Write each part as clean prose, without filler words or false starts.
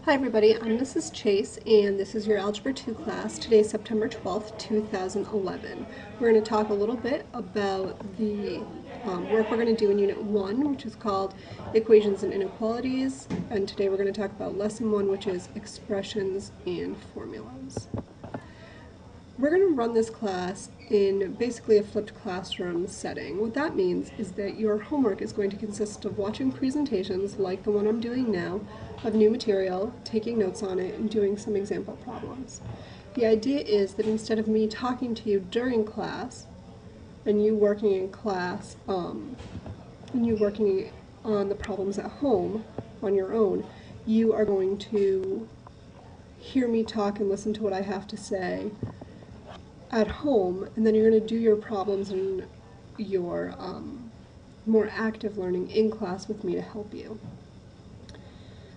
Hi everybody, I'm Mrs. Chase and this is your Algebra 2 class. Today is September 12th, 2011. We're going to talk a little bit about the work we're going to do in Unit 1, which is called Equations and Inequalities, and today we're going to talk about Lesson 1, which is Expressions and Formulas. We're going to run this class in basically a flipped classroom setting. What that means is that your homework is going to consist of watching presentations like the one I'm doing now of new material, taking notes on it, and doing some example problems. The idea is that instead of me talking to you during class and you working in class and you working on the problems at home on your own, you are going to hear me talk and listen to what I have to say at home, and then you're going to do your problems and your more active learning in class with me to help you.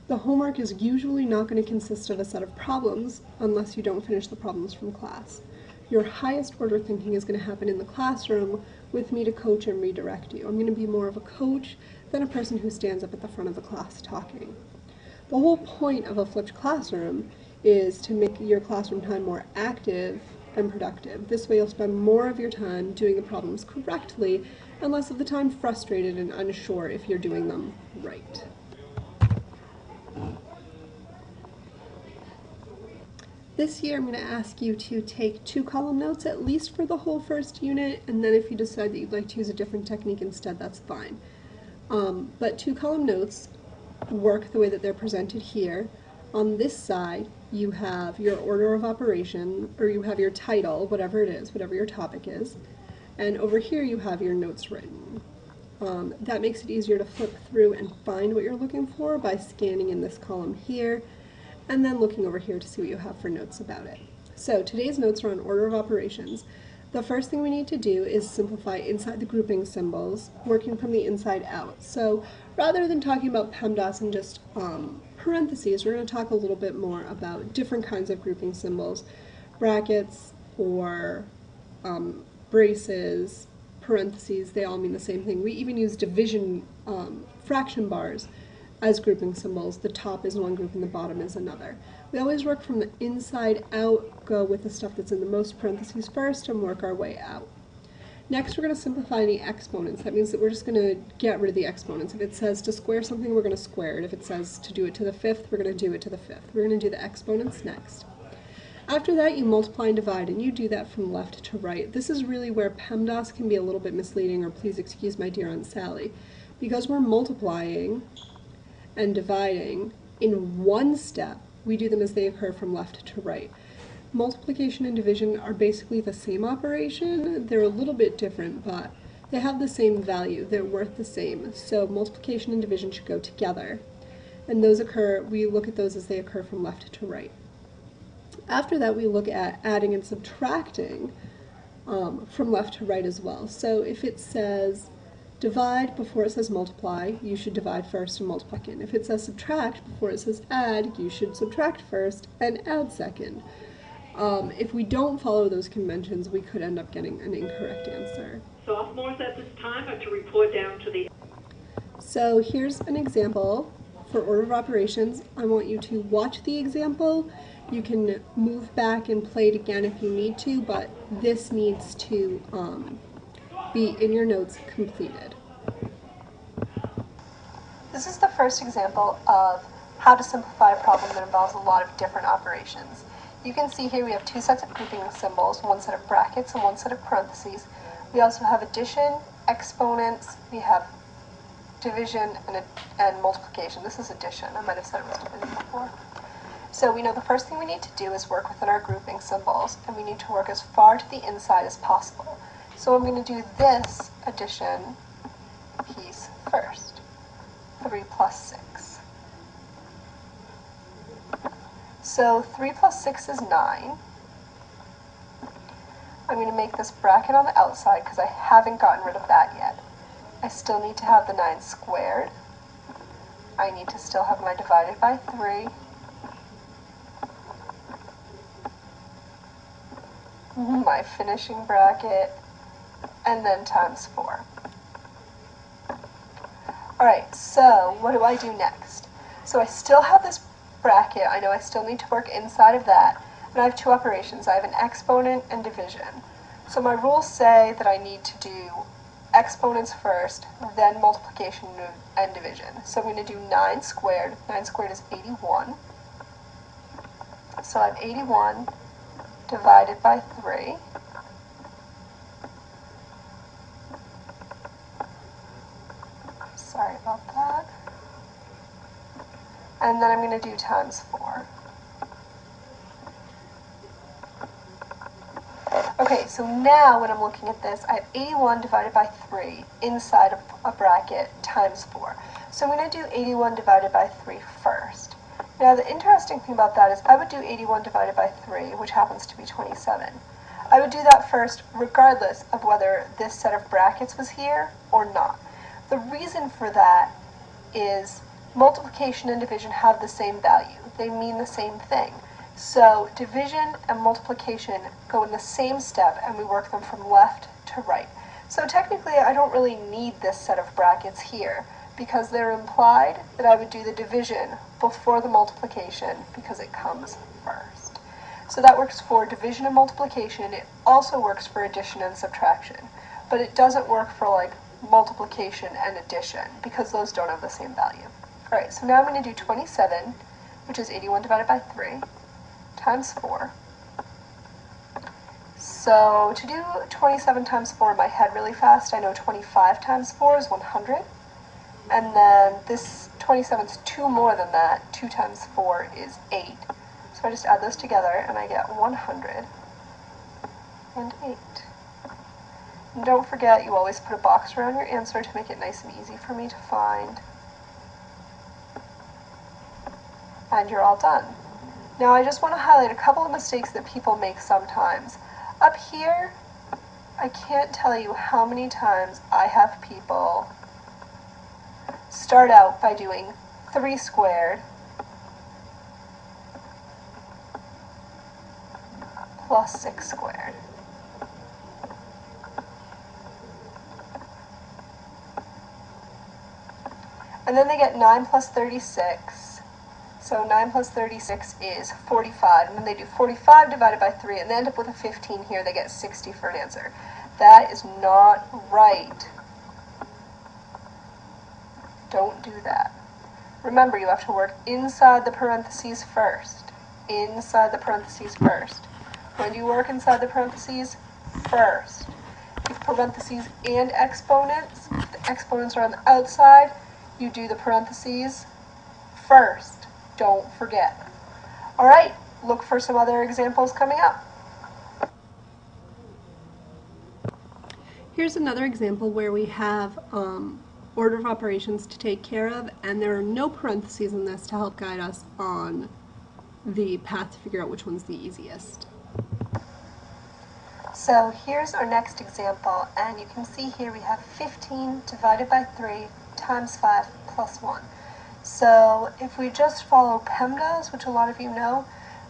The homework is usually not going to consist of a set of problems unless you don't finish the problems from class. Your highest order thinking is going to happen in the classroom with me to coach and redirect you. I'm going to be more of a coach than a person who stands up at the front of the class talking. The whole point of a flipped classroom is to make your classroom time more active and productive. This way you'll spend more of your time doing the problems correctly and less of the time frustrated and unsure if you're doing them right. This year I'm going to ask you to take 2-column notes at least for the whole first unit, and then if you decide that you'd like to use a different technique instead, that's fine. But 2-column notes work the way that they're presented here. On this side, you have your order of operation, or you have your title, whatever it is, whatever your topic is, and over here you have your notes written. That makes it easier to flip through and find what you're looking for by scanning in this column here, and then looking over here to see what you have for notes about it. So today's notes are on order of operations. The first thing we need to do is simplify inside the grouping symbols, working from the inside out. So rather than talking about PEMDAS and just parentheses, we're going to talk a little bit more about different kinds of grouping symbols, brackets or braces, parentheses, they all mean the same thing. We even use division fraction bars as grouping symbols. The top is one group and the bottom is another. We always work from the inside out, go with the stuff that's in the most parentheses first, and work our way out. Next, we're going to simplify any exponents. That means that we're just going to get rid of the exponents. If it says to square something, we're going to square it. If it says to do it to the fifth, we're going to do it to the fifth. We're going to do the exponents next. After that, you multiply and divide, and you do that from left to right. This is really where PEMDAS can be a little bit misleading, or please excuse my dear Aunt Sally. Because we're multiplying and dividing in one step, we do them as they occur from left to right. Multiplication and division are basically the same operation. They're a little bit different, but they have the same value. They're worth the same. So multiplication and division should go together. And those occur, we look at those as they occur from left to right. After that, we look at adding and subtracting from left to right as well. So if it says divide before it says multiply, you should divide first and multiply second. If it says subtract before it says add, you should subtract first and add second. If we don't follow those conventions, we could end up getting an incorrect answer. Sophomores at this time are to report down to the... So here's an example for order of operations. I want you to watch the example. You can move back and play it again if you need to, but this needs to be in your notes completed. This is the first example of how to simplify a problem that involves a lot of different operations. You can see here we have two sets of grouping symbols, one set of brackets and one set of parentheses. We also have addition, exponents, we have division and multiplication. This is addition. I might have said it was division before. So we know the first thing we need to do is work within our grouping symbols, and we need to work as far to the inside as possible. So I'm going to do this addition piece first. 3 plus 6. So 3 plus 6 is 9. I'm going to make this bracket on the outside because I haven't gotten rid of that yet. I still need to have the 9 squared. I need to still have my divided by 3. My finishing bracket, and then times 4. Alright, so what do I do next? So I still have this bracket, I know I still need to work inside of that. And I have two operations. I have an exponent and division. So my rules say that I need to do exponents first, then multiplication and division. So I'm going to do 9 squared. 9 squared is 81. So I have 81 divided by 3. Sorry about that. And then I'm going to do times 4. Okay, so now when I'm looking at this, I have 81 divided by 3 inside of a bracket times 4. So I'm going to do 81 divided by 3 first. Now the interesting thing about that is I would do 81 divided by 3, which happens to be 27. I would do that first regardless of whether this set of brackets was here or not. The reason for that is multiplication and division have the same value. They mean the same thing. So division and multiplication go in the same step and we work them from left to right. So technically I don't really need this set of brackets here because they're implied that I would do the division before the multiplication because it comes first. So that works for division and multiplication. It also works for addition and subtraction, but it doesn't work for like multiplication and addition because those don't have the same value. Alright, so now I'm going to do 27, which is 81 divided by 3, times 4. So to do 27 times 4 in my head really fast, I know 25 times 4 is 100. And then this 27 is 2 more than that. 2 times 4 is 8. So I just add those together and I get 108. And don't forget, you always put a box around your answer to make it nice and easy for me to find. And you're all done. Now I just want to highlight a couple of mistakes that people make sometimes. Up here, I can't tell you how many times I have people start out by doing 3 squared plus 6 squared. And then they get 9 plus 36. So 9 plus 36 is 45, and then they do 45 divided by 3, and they end up with a 15 here. They get 60 for an answer. That is not right. Don't do that. Remember, you have to work inside the parentheses first. Inside the parentheses first. When do you work inside the parentheses? First. If parentheses and exponents, if the exponents are on the outside, you do the parentheses first. Don't forget. All right, look for some other examples coming up. Here's another example where we have order of operations to take care of, and there are no parentheses in this to help guide us on the path to figure out which one's the easiest. So here's our next example, and you can see here we have 15 divided by 3 times 5 plus 1. So if we just follow PEMDAS, which a lot of you know,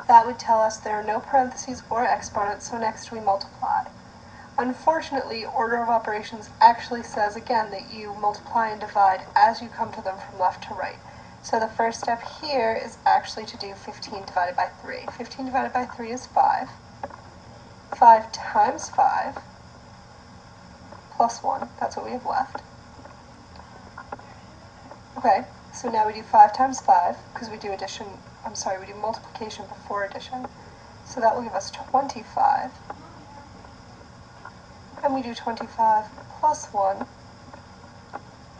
that would tell us there are no parentheses or exponents, so next we multiply. Unfortunately, order of operations actually says again that you multiply and divide as you come to them from left to right. So the first step here is actually to do 15 divided by 3. 15 divided by 3 is 5. 5 times 5 plus 1, that's what we have left. Okay, so now we do 5 times 5, because we do we do multiplication before addition. So that will give us 25. And we do 25 plus 1,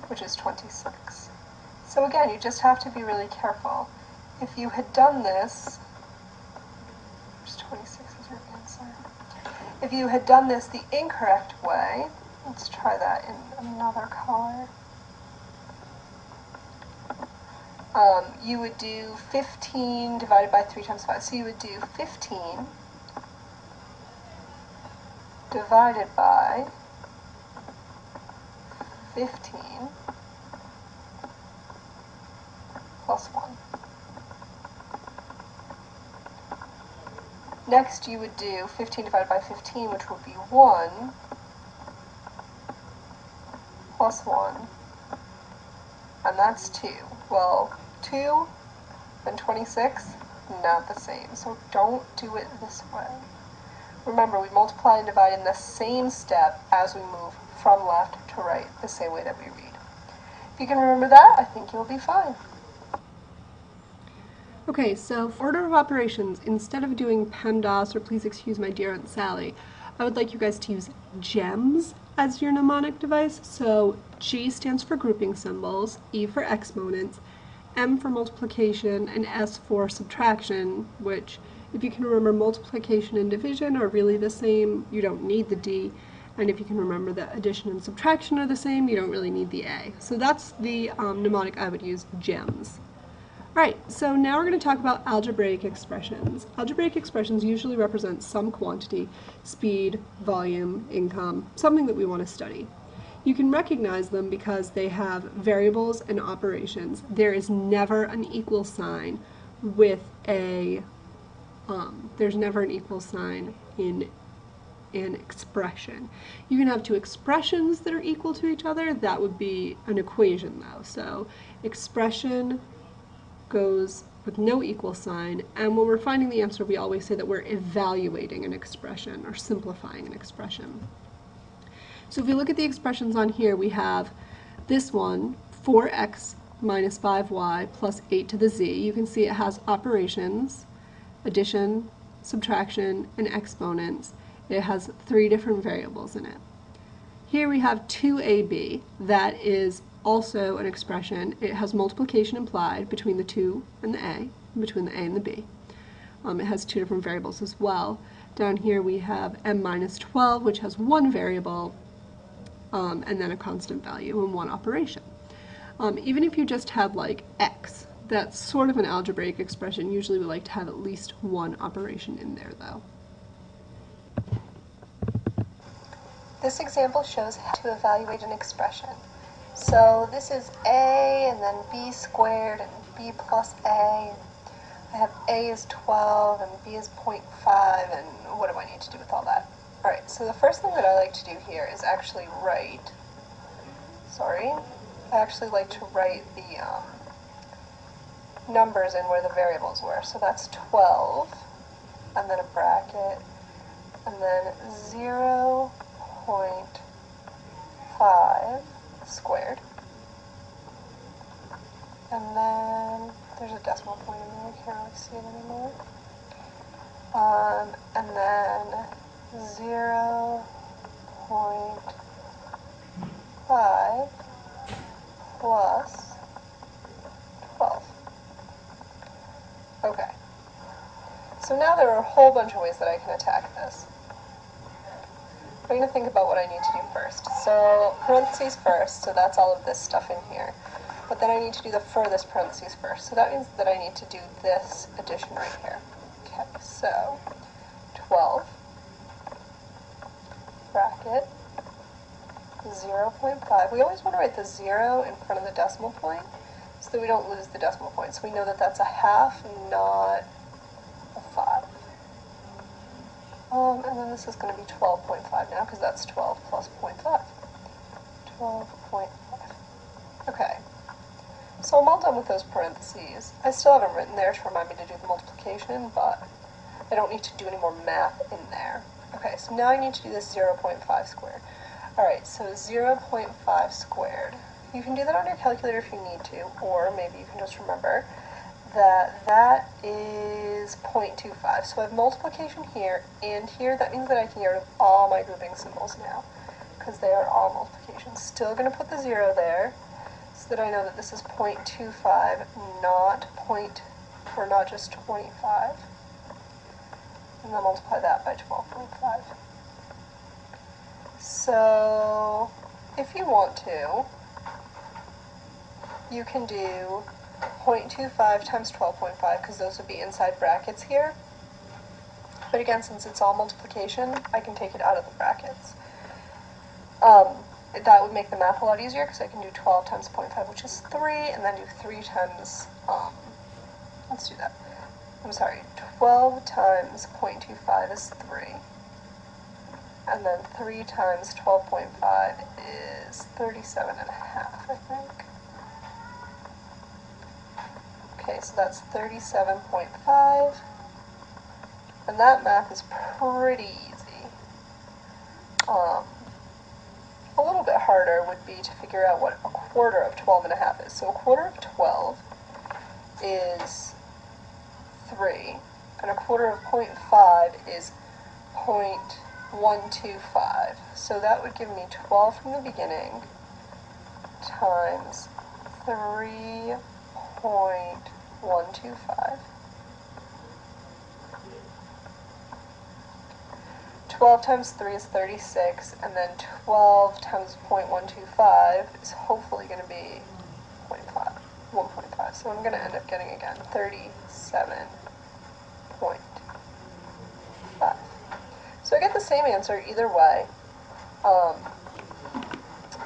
which is 26. So again, you just have to be really careful. If you had done this, 26 is your answer. If you had done this the incorrect way, let's try that in another color. You would do 15 divided by 3 times 5. So you would do 15 divided by 15 plus 1. Next you would do 15 divided by 15, which would be 1 plus 1, and that's 2. Well, 2 and 26, not the same. So don't do it this way. Remember, we multiply and divide in the same step as we move from left to right, the same way that we read. If you can remember that, I think you'll be fine. Okay, so for order of operations, instead of doing PEMDAS or please excuse my dear Aunt Sally, I would like you guys to use GEMS as your mnemonic device. So G stands for grouping symbols, E for exponents, M for multiplication, and S for subtraction, which if you can remember multiplication and division are really the same, you don't need the D. And if you can remember that addition and subtraction are the same, you don't really need the A. So that's the mnemonic I would use, GEMS. Alright, so now we're going to talk about algebraic expressions. Algebraic expressions usually represent some quantity, speed, volume, income, something that we want to study. You can recognize them because they have variables and operations. There is never an equal sign with a, there's never an equal sign in an expression. You can have two expressions that are equal to each other. That would be an equation though. So expression goes with no equal sign, and when we're finding the answer, we always say that we're evaluating an expression or simplifying an expression. So if we look at the expressions on here, we have this one, 4x minus 5y plus 8 to the z. You can see it has operations, addition, subtraction, and exponents. It has 3 different variables in it. Here we have 2ab, that is also an expression. It has multiplication implied between the 2 and the a, between the a and the b. It has 2 different variables as well. Down here we have m minus 12, which has 1 variable, and then a constant value and 1 operation. Even if you just had like x, that's sort of an algebraic expression. Usually we like to have at least 1 operation in there though. This example shows how to evaluate an expression. So this is a and then b squared and b plus a. I have a is 12 and b is 0.5, and what do I need to do with all that? Alright, so the first thing that I like to do here is actually write, I actually like to write the numbers in where the variables were. So that's 12, and then a bracket, and then 0.5 squared, and then there's a decimal point in there, I can't really see it anymore, and then 0.5 plus 12. Okay, so now there are a whole bunch of ways that I can attack this. I'm going to think about what I need to do first. So parentheses first, so that's all of this stuff in here. But then I need to do the furthest parentheses first. So that means that I need to do this addition right here. Okay, so 12, bracket, 0.5. We always want to write the 0 in front of the decimal point so that we don't lose the decimal point. So we know that that's a half, not a 5. And then this is going to be 12.5 now, because that's 12 plus 0.5. 12.5. Okay. So I'm all done with those parentheses. I still haven't written there to remind me to do the multiplication, but I don't need to do any more math in there. Okay, so now I need to do this 0.5 squared. Alright, so 0.5 squared. You can do that on your calculator if you need to, or maybe you can just remember that that is 0.25. So I have multiplication here and here. That means that I can get rid of all my grouping symbols now, because they are all multiplications. Still going to put the 0 there, so that I know that this is 0.25, not just 25. And then multiply that by 12.5. So if you want to, you can do 0.25 times 12.5, because those would be inside brackets here. But again, since it's all multiplication, I can take it out of the brackets. That would make the math a lot easier, because I can do 12 times 0.5, which is 3, and then do 3 times, let's do that. I'm sorry, 12 times 0.25 is 3. And then 3 times 12.5 is 37.5, I think. Okay, so that's 37.5. And that math is pretty easy. A little bit harder would be to figure out what a quarter of 12.5 is. So a quarter of 12 is 3, and a quarter of 0.5 is 0.125. So that would give me 12 from the beginning times 3.125. 12 times 3 is 36, and then 12 times 0.125 is hopefully going to be 1.5. So I'm going to end up getting, again, 37.5. So I get the same answer either way.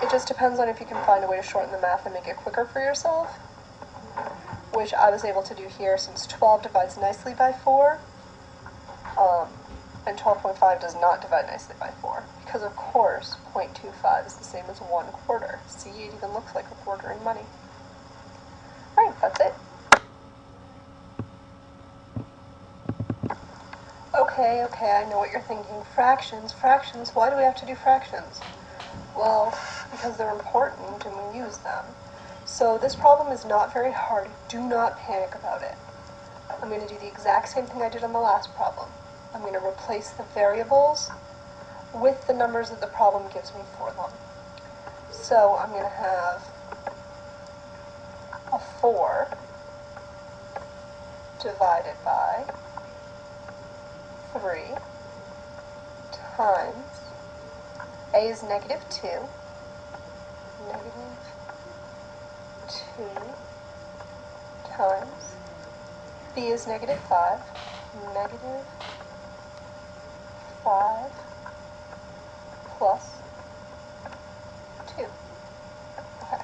It just depends on if you can find a way to shorten the math and make it quicker for yourself, which I was able to do here since 12 divides nicely by 4. And 12.5 does not divide nicely by 4, because of course 0.25 is the same as 1/4. See, it even looks like a quarter in money. Alright, that's it. Okay, I know what you're thinking. Fractions, why do we have to do fractions? Well, because they're important and we use them. So this problem is not very hard. Do not panic about it. I'm going to do the exact same thing I did on the last problem. I'm going to replace the variables with the numbers that the problem gives me for them. So I'm going to have a 4 divided by 3 times, a is negative 2 times, b is negative 5 plus 2. Okay.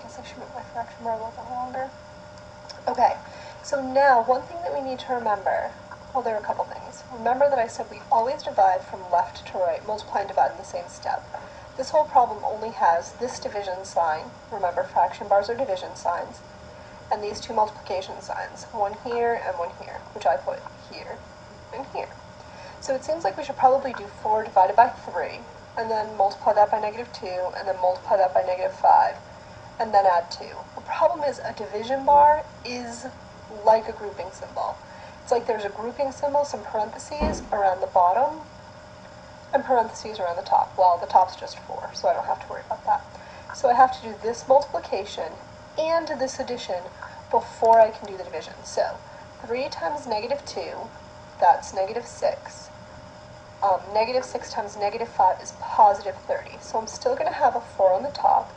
Guess I should make my fraction bar a little bit longer. Okay, so now one thing that we need to remember, well, there are a couple things. Remember that I said we always divide from left to right, multiply and divide in the same step. This whole problem only has this division sign. Remember, fraction bars are division signs. And these two multiplication signs, one here and one here, which I put here and here. So it seems like we should probably do 4 divided by 3, and then multiply that by negative 2, and then multiply that by negative 5, and then add 2. The problem is a division bar is like a grouping symbol. It's like there's a grouping symbol, some parentheses around the bottom, and parentheses around the top. Well, the top's just 4, so I don't have to worry about that. So I have to do this multiplication and this addition before I can do the division. So 3 times negative 2, that's negative 6. Negative 6 times negative 5 is positive 30. So I'm still going to have a 4 on the top.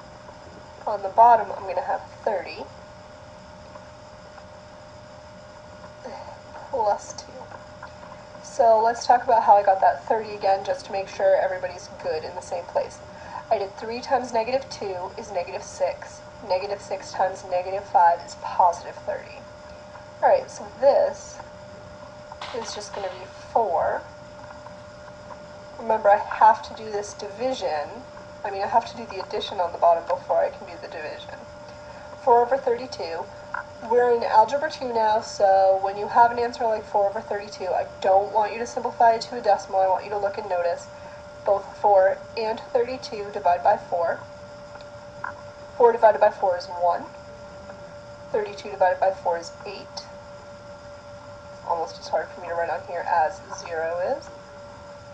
On the bottom, I'm going to have 30 plus 2. So let's talk about how I got that 30 again, just to make sure everybody's good in the same place. I did 3 times negative 2 is negative 6. Negative 6 times negative 5 is positive 30. Alright, so this is just going to be 4. Remember, I have to do this division. I have to do the addition on the bottom before I can do the division. 4 over 32. We're in Algebra 2 now, so when you have an answer like 4 over 32, I don't want you to simplify it to a decimal. I want you to look and notice both 4 and 32 divide by 4. 4 divided by 4 is 1. 32 divided by 4 is 8. Almost as hard for me to write on here as 0 is.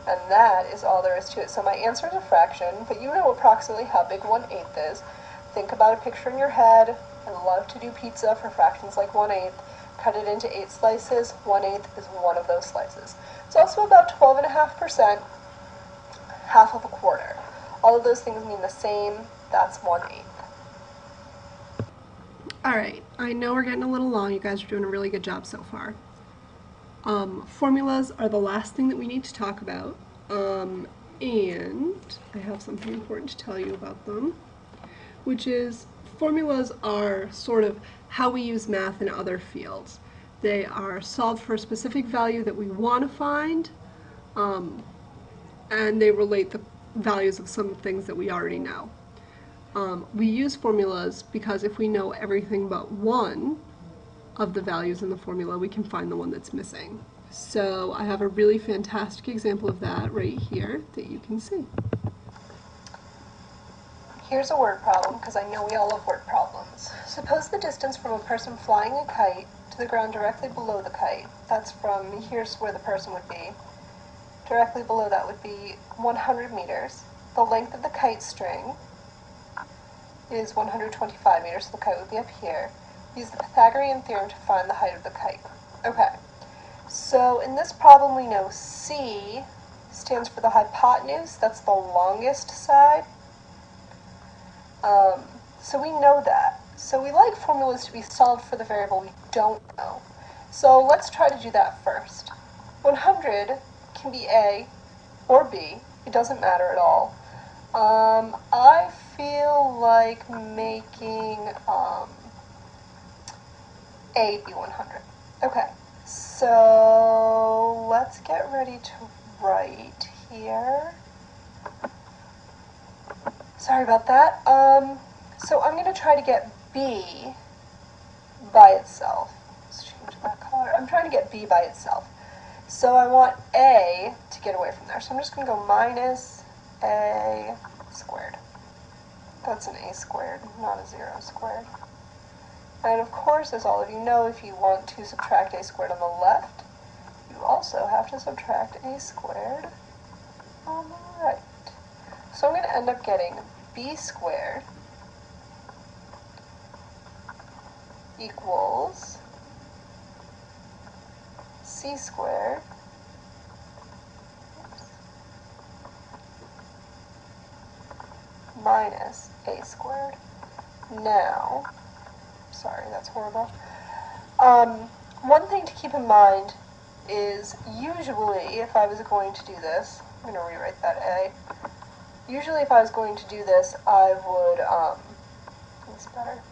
And that is all there is to it. So my answer is a fraction, but you know approximately how big 1/8 is. Think about a picture in your head. I love to do pizza for fractions like 1/8. Cut it into 8 slices. 1/8 is one of those slices. It's also about 12.5%, half of a quarter. All of those things mean the same. That's 1/8. Alright, I know we're getting a little long. You guys are doing a really good job so far. Formulas are the last thing that we need to talk about, and I have something important to tell you about them, which is formulas are sort of how we use math in other fields. They are solved for a specific value that we want to find, and they relate the values of some things that we already know. We use formulas because if we know everything but one, of the values in the formula, we can find the one that's missing. So I have a really fantastic example of that right here that you can see. Here's a word problem, because I know we all love word problems. Suppose the distance from a person flying a kite to the ground directly below the kite, that's from, here's where the person would be, directly below that would be 100 meters. The length of the kite string is 125 meters, so the kite would be up here. Use the Pythagorean theorem to find the height of the kite. Okay, so in this problem we know C stands for the hypotenuse, that's the longest side. So we know that. So we like formulas to be solved for the variable we don't know. So let's try to do that first. 100 can be A or B, it doesn't matter at all. I feel like making A be 100. Okay, so let's get ready to write here. Sorry about that. So I'm going to try to get B by itself. Let's change that color. I'm trying to get B by itself. So I want A to get away from there. So I'm just going to go minus A squared. That's an A squared, not a 0 squared. And of course, as all of you know, if you want to subtract A squared on the left, you also have to subtract A squared on the right. So I'm going to end up getting B squared equals C squared minus A squared. Now, sorry, that's horrible. One thing to keep in mind is usually if I was going to do this, I'm going to rewrite that A. Usually if I was going to do this, I would, that's better,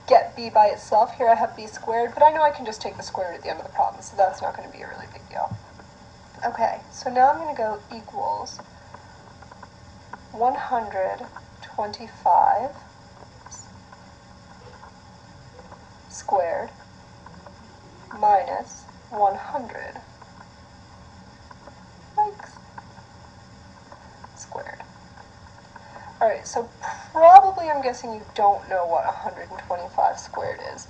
get B by itself. Here I have B squared, but I know I can just take the square root at the end of the problem, so that's not going to be a really big deal. Okay, so now I'm going to go equals 125 squared minus 100 squared. Alright, so probably I'm guessing you don't know what 125 squared is,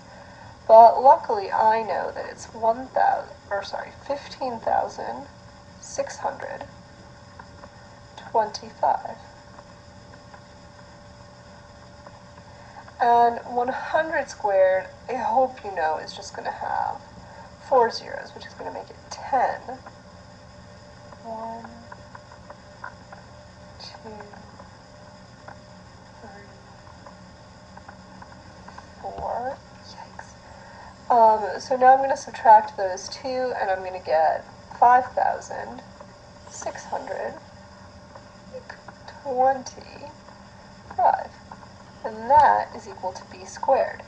but luckily I know that it's 15,625. And 100 squared, I hope you know, is just going to have 4 zeros, which is going to make it 10. 1, 2, 3, 4. Yikes. So now I'm going to subtract those two, and I'm going to get 5,625. And that is equal to B squared.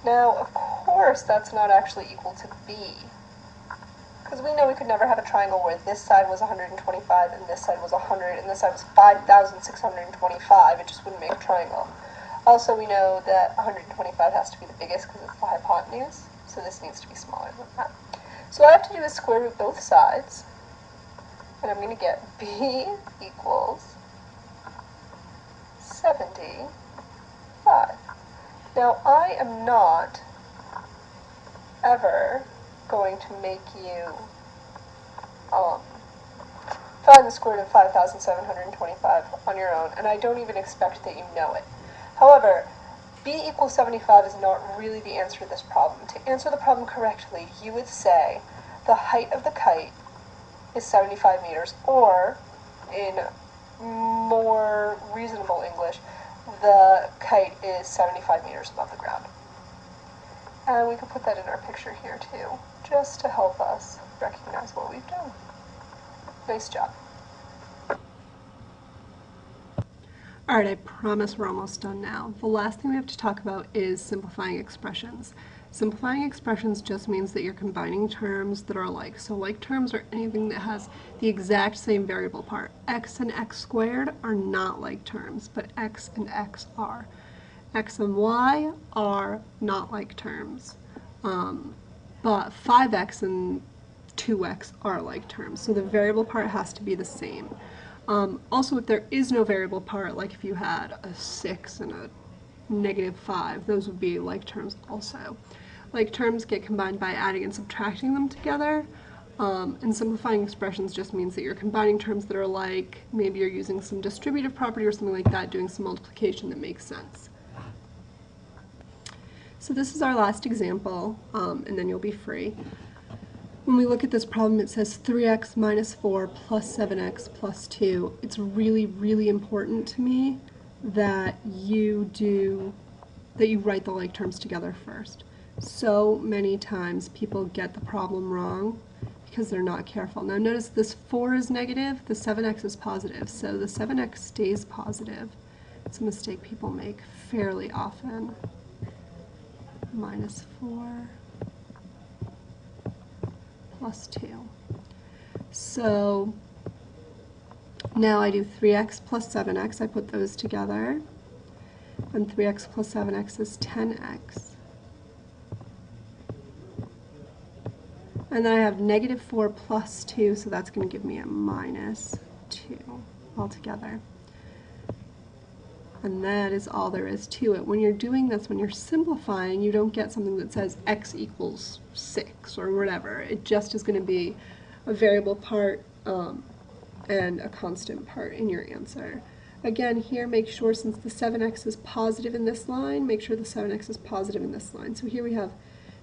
Now, of course, that's not actually equal to B, because we know we could never have a triangle where this side was 125 and this side was 100 and this side was 5,625. It just wouldn't make a triangle. Also, we know that 125 has to be the biggest because it's the hypotenuse, so this needs to be smaller than that. So what I have to do is square root both sides, and I'm going to get B equals 75. Now, I am not ever going to make you find the square root of 5,725 on your own, and I don't even expect that you know it. However, B equals 75 is not really the answer to this problem. To answer the problem correctly, you would say the height of the kite is 75 meters, or in more reasonable English, the kite is 75 meters above the ground. And we can put that in our picture here too, just to help us recognize what we've done. Nice job. Alright, I promise we're almost done now. The last thing we have to talk about is simplifying expressions. Simplifying expressions just means that you're combining terms that are alike. So like terms are anything that has the exact same variable part. X and x squared are not like terms, but x and x are. X and y are not like terms. but 5x and 2x are like terms, so the variable part has to be the same. Also, if there is no variable part, like if you had a 6 and a -5, those would be like terms also. Like terms get combined by adding and subtracting them together, and simplifying expressions just means that you're combining terms that are like, maybe you're using some distributive property or something like that, doing some multiplication that makes sense. So this is our last example, and then you'll be free. When we look at this problem, it says 3x minus 4 plus 7x plus 2. It's really, really important to me that you write the like terms together first. So many times people get the problem wrong because they're not careful. Now notice this 4 is negative, the 7x is positive, so the 7x stays positive. It's a mistake people make fairly often. Minus 4 plus 2. So now I do 3x plus 7x, I put those together, and 3x plus 7x is 10x. And then I have negative 4 plus 2, so that's going to give me a minus 2 altogether. And that is all there is to it. When you're doing this, when you're simplifying, you don't get something that says x equals 6 or whatever. It just is going to be a variable part and a constant part in your answer. Again, here make sure, since the 7x is positive in this line, make sure the 7x is positive in this line. So here we have,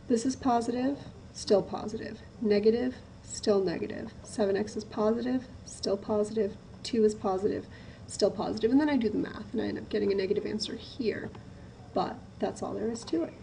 this is positive, still positive, negative, still negative, 7x is positive, still positive, 2 is positive, still positive, and then I do the math, and I end up getting a negative answer here, but that's all there is to it.